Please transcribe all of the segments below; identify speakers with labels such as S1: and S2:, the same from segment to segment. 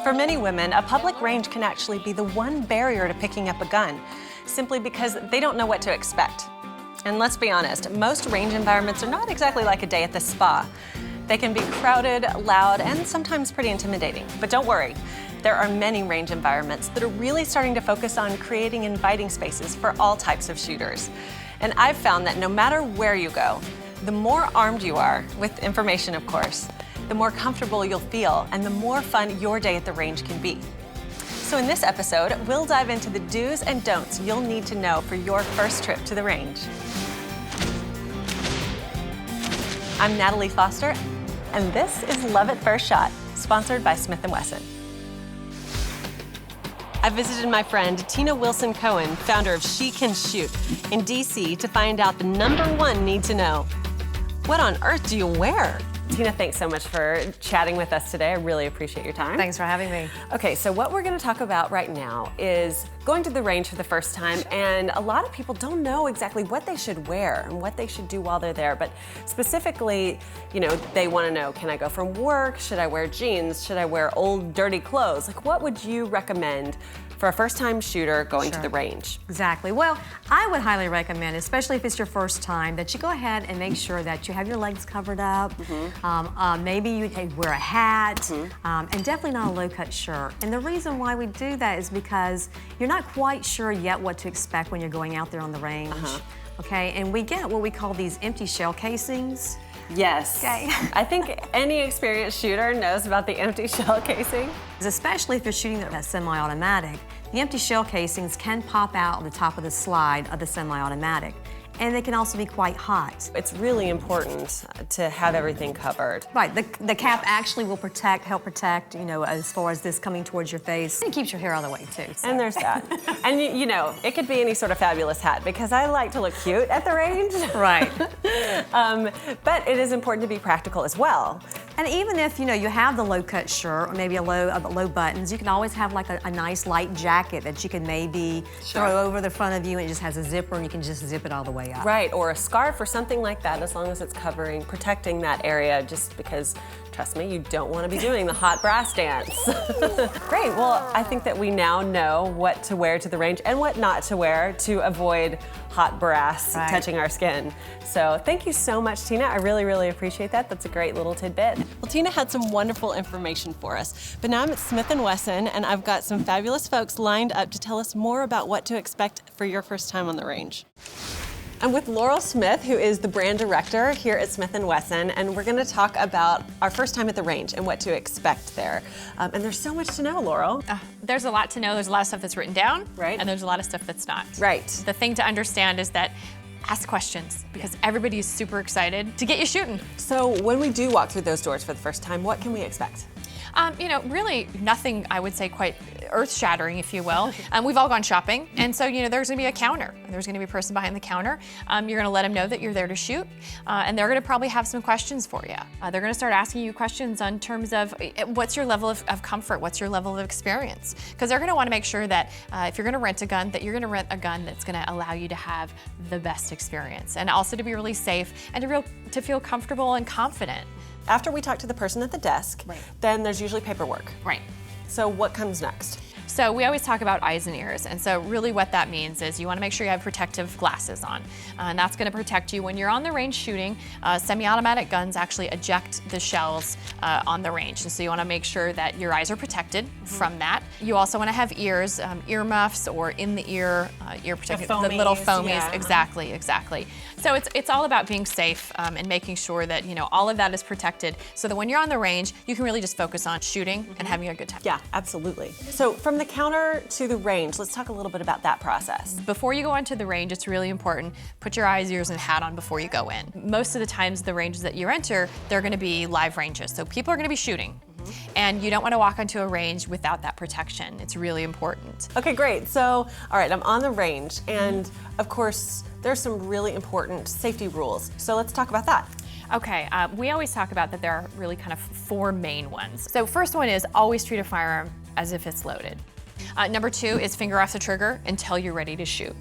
S1: For many women, a public range can actually be the one barrier to picking up a gun, simply because they don't know what to expect. And let's be honest, most range environments are not exactly like a day at the spa. They can be crowded, loud, and sometimes pretty intimidating. But don't worry, there are many range environments that are really starting to focus on creating inviting spaces for all types of shooters. And I've found that no matter where you go, the more armed you are, with information of course, the more comfortable you'll feel and the more fun your day at the range can be. So in this episode, we'll dive into the do's and don'ts you'll need to know for your first trip to the range. I'm Natalie Foster, and this is Love at First Shot, sponsored by Smith Wesson. I visited my friend Tina Wilson Cohen, founder of She Can Shoot, in DC to find out the #1 need to know. What on earth do you wear? Tina, thanks so much for chatting with us today. I really appreciate your time.
S2: Thanks for having me.
S1: Okay, so what we're going to talk about right now is going to the range for the first time, and a lot of people don't know exactly what they should wear and what they should do while they're there. But specifically, they want to know, can I go from work? Should I wear jeans? Should I wear old, dirty clothes? Like, what would you recommend for a first-time shooter going to the range?
S2: Exactly. Well, I would highly recommend, especially if it's your first time, that you go ahead and make sure that you have your legs covered up. Maybe you wear a hat, and definitely not a low-cut shirt. And the reason why we do that is because you're not quite sure yet what to expect when you're going out there on the range. Okay, and we get what we call these empty shell casings.
S1: Yes.
S2: Okay.
S1: I think any experienced shooter knows about the empty shell casing.
S2: Especially if you're shooting a semi-automatic, the empty shell casings can pop out on the top of the slide of the semi-automatic. And they can also be quite hot.
S1: It's really important to have everything covered.
S2: Right, the cap actually will help protect, as far as this coming towards your face. It keeps your hair out of the way too. So.
S1: And there's that. And it could be any sort of fabulous hat because I like to look cute at the range.
S2: Right.
S1: But it is important to be practical as well.
S2: And even if, you have the low-cut shirt or maybe a low buttons, you can always have like a nice light jacket that you can maybe throw over the front of you, and it just has a zipper and you can just zip it all the way up.
S1: Right, or a scarf or something like that, as long as it's protecting that area, just because, trust me, you don't want to be doing the hot brass dance. Great, well, I think that we now know what to wear to the range and what not to wear to avoid hot brass touching our skin. So thank you so much, Tina. I really, really appreciate that. That's a great little tidbit. Well, Tina had some wonderful information for us, but now I'm at Smith & Wesson, and I've got some fabulous folks lined up to tell us more about what to expect for your first time on the range. I'm with Laurel Smith, who is the brand director here at Smith & Wesson, and we're going to talk about our first time at the range and what to expect there. And there's so much to know, Laurel.
S3: There's a lot to know. There's a lot of stuff that's written down,
S1: right?
S3: And there's a lot of stuff that's not.
S1: Right.
S3: The thing to understand is that ask questions, because everybody is super excited to get you shooting.
S1: So when we do walk through those doors for the first time, what can we expect?
S3: Really nothing, I would say, quite earth-shattering, if you will. We've all gone shopping, and so, there's gonna be a counter. There's gonna be a person behind the counter. You're gonna let them know that you're there to shoot, and they're gonna probably have some questions for you. They're gonna start asking you questions on terms of what's your level of comfort, what's your level of experience? Because they're gonna wanna make sure that if you're gonna rent a gun, that you're gonna rent a gun that's gonna allow you to have the best experience, and also to be really safe and to feel comfortable and confident.
S1: After we talk to the person at the desk, then there's usually paperwork.
S3: Right.
S1: So what comes next?
S3: So we always talk about eyes and ears, and so really what that means is you want to make sure you have protective glasses on, and that's going to protect you when you're on the range shooting. Semi-automatic guns actually eject the shells on the range, and so you want to make sure that your eyes are protected from that. You also want to have ears, earmuffs, or in the ear protection, the little foamies. Yeah. Exactly. So it's all about being safe and making sure that all of that is protected, so that when you're on the range, you can really just focus on shooting and having a good time.
S1: Yeah, absolutely. So from the counter to the range, let's talk a little bit about that process.
S3: Before you go onto the range, it's really important, put your eyes, ears, and hat on before you go in. Most of the times the ranges that you enter, they're gonna be live ranges, so people are gonna be shooting. And you don't want to walk onto a range without that protection. It's really important.
S1: Okay, great. So, all right, I'm on the range, and of course, there's some really important safety rules. So let's talk about that.
S3: Okay, we always talk about that there are really kind of 4 main ones. So first one is always treat a firearm as if it's loaded. Number 2 is finger off the trigger until you're ready to shoot.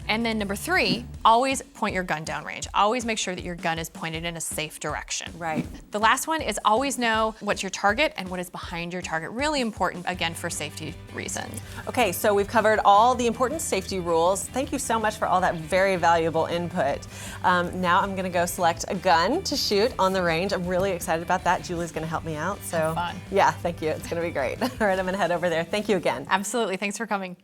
S3: And then number 3, always point your gun downrange. Always make sure that your gun is pointed in a safe direction.
S1: Right.
S3: The last one is always know what's your target and what is behind your target. Really important, again, for safety reasons.
S1: Okay, so we've covered all the important safety rules. Thank you so much for all that very valuable input. Now I'm gonna go select a gun to shoot on the range. I'm really excited about that. Julie's gonna help me out. So
S3: Have fun.
S1: Yeah, thank you. It's gonna be great. All right, I'm gonna head over there. Thank you again.
S3: Absolutely, thanks for coming.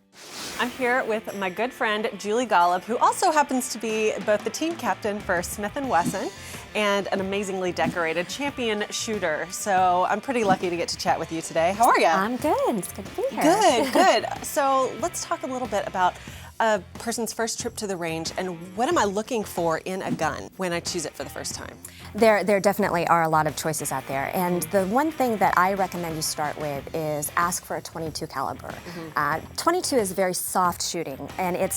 S1: I'm here with my good friend, Julie Golub, who also happens to be both the team captain for Smith Wesson and an amazingly decorated champion shooter. So I'm pretty lucky to get to chat with you today. How are you?
S4: I'm good. It's good to be here.
S1: Good, good. So let's talk a little bit about a person's first trip to the range and what am I looking for in a gun when I choose it for the first time?
S4: There definitely are a lot of choices out there, and the one thing that I recommend you start with is ask for a 22 caliber. 22 is very soft shooting, and it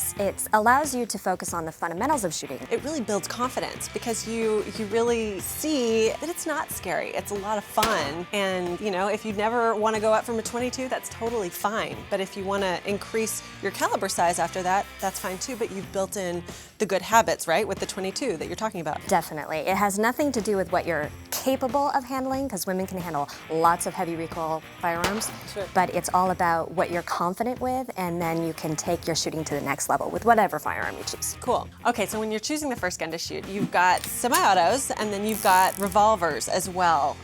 S4: allows you to focus on the fundamentals of shooting.
S1: It really builds confidence because you really see that it's not scary. It's a lot of fun, and you know, if you never want to go up from a 22, that's totally fine. But if you want to increase your caliber size after that, that's fine too. But you've built in the good habits, right, with the 22 that you're talking about.
S4: Definitely. It has nothing to do with what you're capable of handling, because women can handle lots of heavy recoil firearms,
S1: Sure.
S4: but it's all about what you're confident with, and then you can take your shooting to the next level with whatever firearm you choose.
S1: Cool. Okay, so when you're choosing the first gun to shoot, you've got semi-autos and then you've got revolvers as well.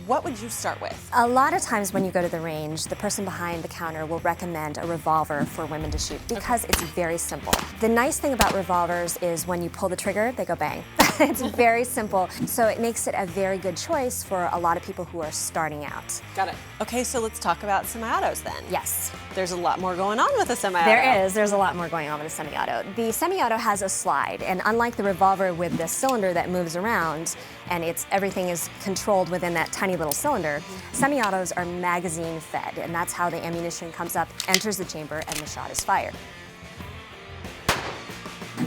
S1: What would you start with?
S4: A lot of times when you go to the range, the person behind the counter will recommend a revolver for women to shoot because it's very simple. The nice thing about revolvers is when you pull the trigger, they go bang. It's very simple, so it makes it a very good choice for a lot of people who are starting out.
S1: Got it. Okay, so let's talk about semi-autos then.
S4: Yes.
S1: There's a lot more going on with a semi-auto.
S4: There's a lot more going on with a semi-auto. The semi-auto has a slide, and unlike the revolver with the cylinder that moves around, and everything is controlled within that tiny little cylinder, semi-autos are magazine fed, and that's how the ammunition comes up, enters the chamber, and the shot is fired.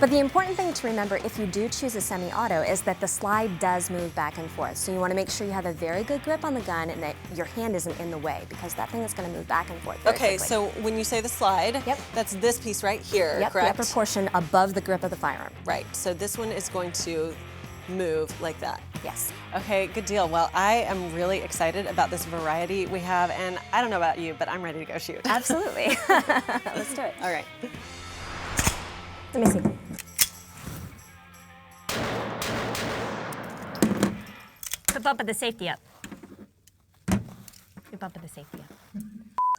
S4: But the important thing to remember if you do choose a semi-auto is that the slide does move back and forth. So you want to make sure you have a very good grip on the gun and that your hand isn't in the way, because that thing is going to move back and forth very
S1: Okay,
S4: quickly.
S1: so when you say the slide,
S4: Yep.
S1: that's this piece right here,
S4: Yep,
S1: correct?
S4: the upper portion above the grip of the firearm.
S1: Right, so this one is going to move like that.
S4: Yes.
S1: Okay, good deal. Well, I am really excited about this variety we have, and I don't know about you, but I'm ready to go shoot.
S4: Absolutely. Let's do it.
S1: All right.
S4: Let me see. Put bump of the safety up. Put bump of the safety up.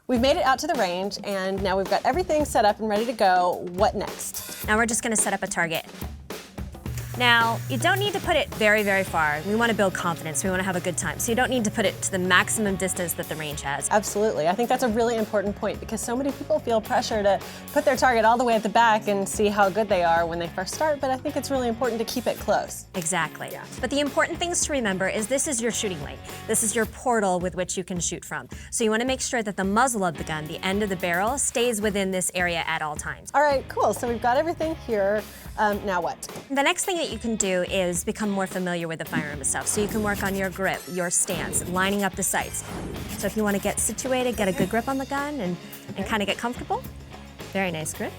S1: We've made it out to the range, and now we've got everything set up and ready to go. What next?
S4: Now we're just gonna set up a target. Now, you don't need to put it very, very far. We want to build confidence. We want to have a good time. So you don't need to put it to the maximum distance that the range has.
S1: Absolutely. I think that's a really important point because so many people feel pressure to put their target all the way at the back and see how good they are when they first start, but I think it's really important to keep it close.
S4: Exactly. Yeah. But the important things to remember is this is your shooting lane. This is your portal with which you can shoot from. So you want to make sure that the muzzle of the gun, the end of the barrel, stays within this area at all times.
S1: All right, cool. So we've got everything here. Now what?
S4: The next thing that you can do is become more familiar with the firearm itself. So you can work on your grip, your stance, lining up the sights. So if you want to get situated, get a good grip on the gun and kind of get comfortable. Very nice grip.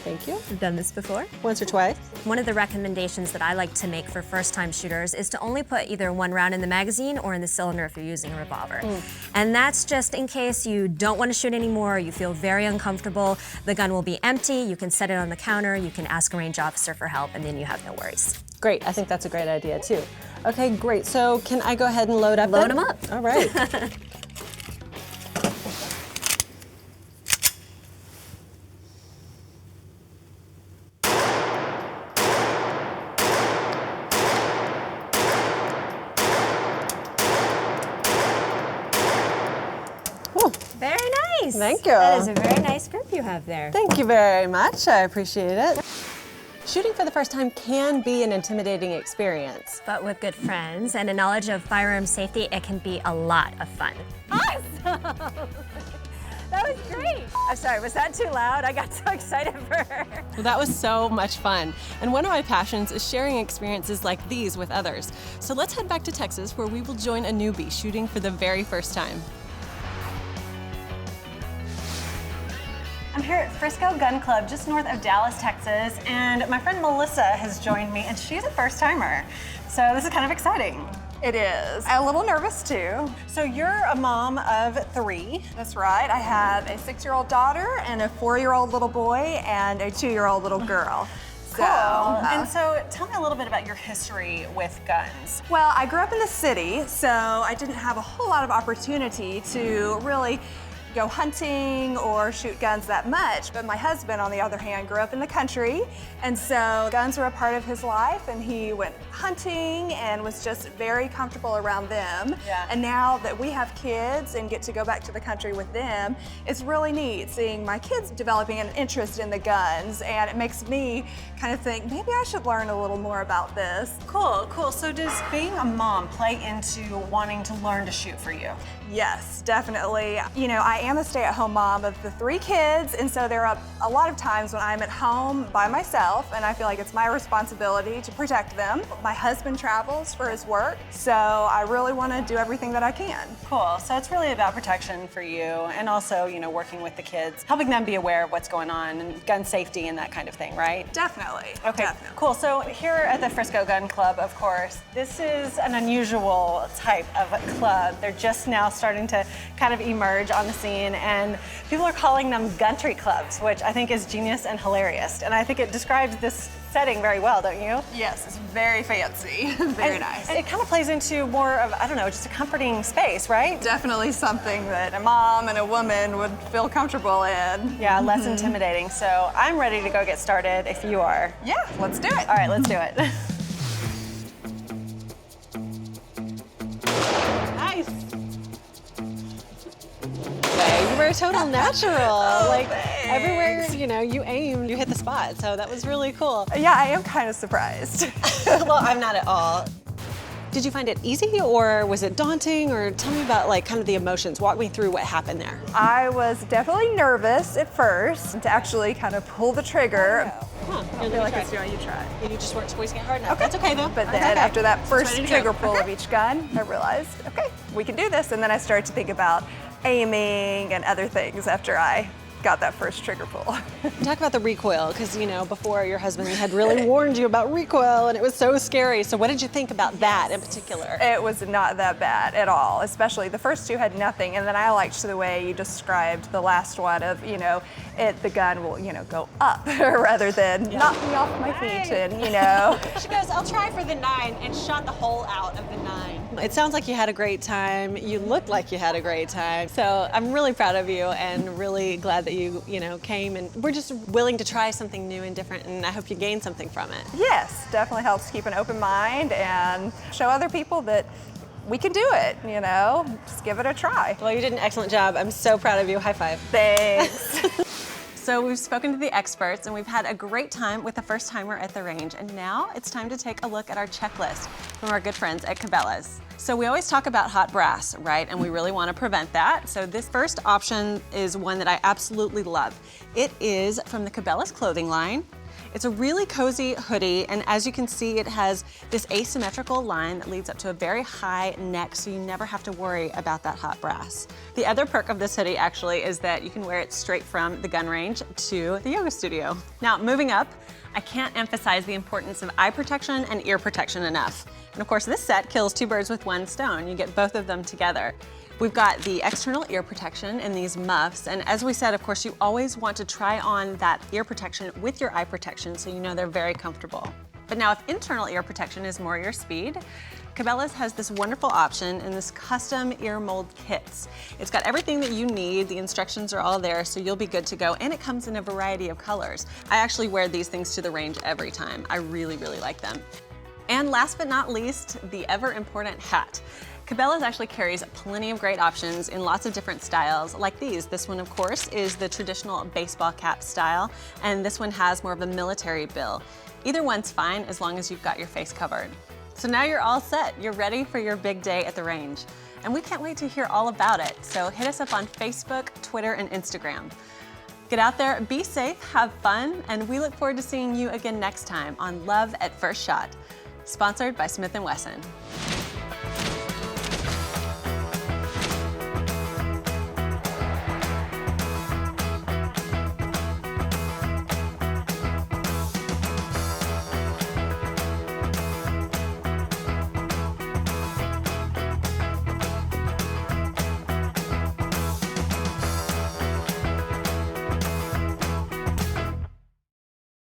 S1: Thank you.
S4: We've done this before.
S1: Once or twice.
S4: One of the recommendations that I like to make for first-time shooters is to only put either one round in the magazine or in the cylinder if you're using a revolver. And that's just in case you don't want to shoot anymore, or you feel very uncomfortable. The gun will be empty, you can set it on the counter, you can ask a range officer for help, and then you have no worries.
S1: Great, I think that's a great idea too. Okay, great. So can I go ahead and load up?
S4: Load them up.
S1: All right.
S4: Very nice.
S1: Thank you.
S4: That is a very nice grip you have there.
S1: Thank you very much. I appreciate it. Shooting for the first time can be an intimidating experience.
S4: But with good friends and a knowledge of firearm safety, it can be a lot of fun. Awesome! That was great. I'm sorry, was that too loud? I got so excited for her.
S1: Well, that was so much fun. And one of my passions is sharing experiences like these with others. So let's head back to Texas where we will join a newbie shooting for the very first time.
S5: I'm here at Frisco Gun Club, just north of Dallas, Texas, and my friend Melissa has joined me, and she's a first-timer. So this is kind of exciting.
S6: It is. I'm a little nervous too.
S5: So you're a mom of 3.
S6: That's right. I have a 6-year-old daughter and a 4-year-old little boy and a 2-year-old little girl.
S5: Cool. And so tell me a little bit about your history with guns.
S6: Well, I grew up in the city, so I didn't have a whole lot of opportunity to really go hunting or shoot guns that much, but my husband, on the other hand, grew up in the country, and so guns were a part of his life, and he went hunting and was just very comfortable around them.
S5: Yeah.
S6: And now that we have kids and get to go back to the country with them, it's really neat seeing my kids developing an interest in the guns, and it makes me kind of think, maybe I should learn a little more about this.
S5: Cool, cool. So does being a mom play into wanting to learn to shoot for you?
S6: Yes, definitely. You know, I am a stay-at-home mom of the 3 kids, and so there are a lot of times when I'm at home by myself, and I feel like it's my responsibility to protect them. My husband travels for his work, so I really want to do everything that I can.
S5: Cool. So it's really about protection for you, and also, you know, working with the kids, helping them be aware of what's going on, and gun safety and that kind of thing, right?
S6: Definitely.
S5: Okay,
S6: Definitely.
S5: cool. So here at the Frisco Gun Club, of course, this is an unusual type of club. They're just now starting to kind of emerge on the scene, and people are calling them country clubs, which I think is genius and hilarious. And I think it describes this setting very well, don't you?
S6: Yes, it's very fancy. Very nice.
S5: And it kind of plays into more of, I don't know, just a comforting space, right?
S6: Definitely something that a mom and a woman would feel comfortable in.
S5: Yeah, less intimidating. So I'm ready to go get started if you are.
S6: Yeah, let's do it.
S5: All right, let's do it. Nice. You were a total natural. Like everywhere, you know, you aim, you hit the spot. So that was really cool.
S6: Yeah, I am kind of surprised.
S5: Well, I'm not at all. Did you find it easy, or was it daunting, or tell me about like kind of the emotions. Walk me through what happened there.
S6: I was definitely nervous at first to actually kind of pull the trigger.
S5: Huh.
S6: I feel like it's doing, you try.
S5: You just weren't squeezing it hard enough. That's okay though.
S6: But
S5: That's
S6: then
S5: okay.
S6: after that
S5: Just
S6: first
S5: ready to
S6: trigger
S5: go.
S6: pull of each gun, I realized, okay, we can do this. And then I started to think about aiming and other things after I got that first trigger pull.
S5: Talk about the recoil, because you know before your husband had really warned you about recoil, and it was so scary. So what did you think about that in particular?
S6: It was not that bad at all, especially the first 2 had nothing, and then I liked the way you described the last one of, you know, the gun will, you know, go up rather than knock me off my feet and, you know.
S5: She goes, I'll try for the 9, and shot the hole out of the 9. It sounds like you had a great time. You looked like you had a great time. So I'm really proud of you and really glad that you know, came, and we're just willing to try something new and different, and I hope you gain something from it.
S6: Yes, definitely helps keep an open mind and show other people that we can do it, you know, just give it a try.
S5: Well, you did an excellent job. I'm so proud of you. High five.
S6: Thanks.
S5: So we've spoken to the experts, and we've had a great time with the first timer at the range, and now it's time to take a look at our checklist from our good friends at Cabela's. So we always talk about hot brass, right? And we really want to prevent that. So this first option is one that I absolutely love. It is from the Cabela's clothing line. It's a really cozy hoodie, and as you can see, it has this asymmetrical line that leads up to a very high neck, so you never have to worry about that hot brass. The other perk of this hoodie actually is that you can wear it straight from the gun range to the yoga studio. Now, moving up, I can't emphasize the importance of eye protection and ear protection enough. And of course, this set kills 2 birds with 1 stone. You get both of them together. We've got the external ear protection in these muffs, and as we said, of course, you always want to try on that ear protection with your eye protection so you know they're very comfortable. But now if internal ear protection is more your speed, Cabela's has this wonderful option in this custom ear mold kits. It's got everything that you need, the instructions are all there, so you'll be good to go, and it comes in a variety of colors. I actually wear these things to the range every time. I really, really like them. And last but not least, the ever important hat. Cabela's actually carries plenty of great options in lots of different styles like these. This one, of course, is the traditional baseball cap style, and this one has more of a military bill. Either one's fine as long as you've got your face covered. So now you're all set. You're ready for your big day at the range. And we can't wait to hear all about it. So hit us up on Facebook, Twitter, and Instagram. Get out there, be safe, have fun, and we look forward to seeing you again next time on Love at First Shot, sponsored by Smith Wesson.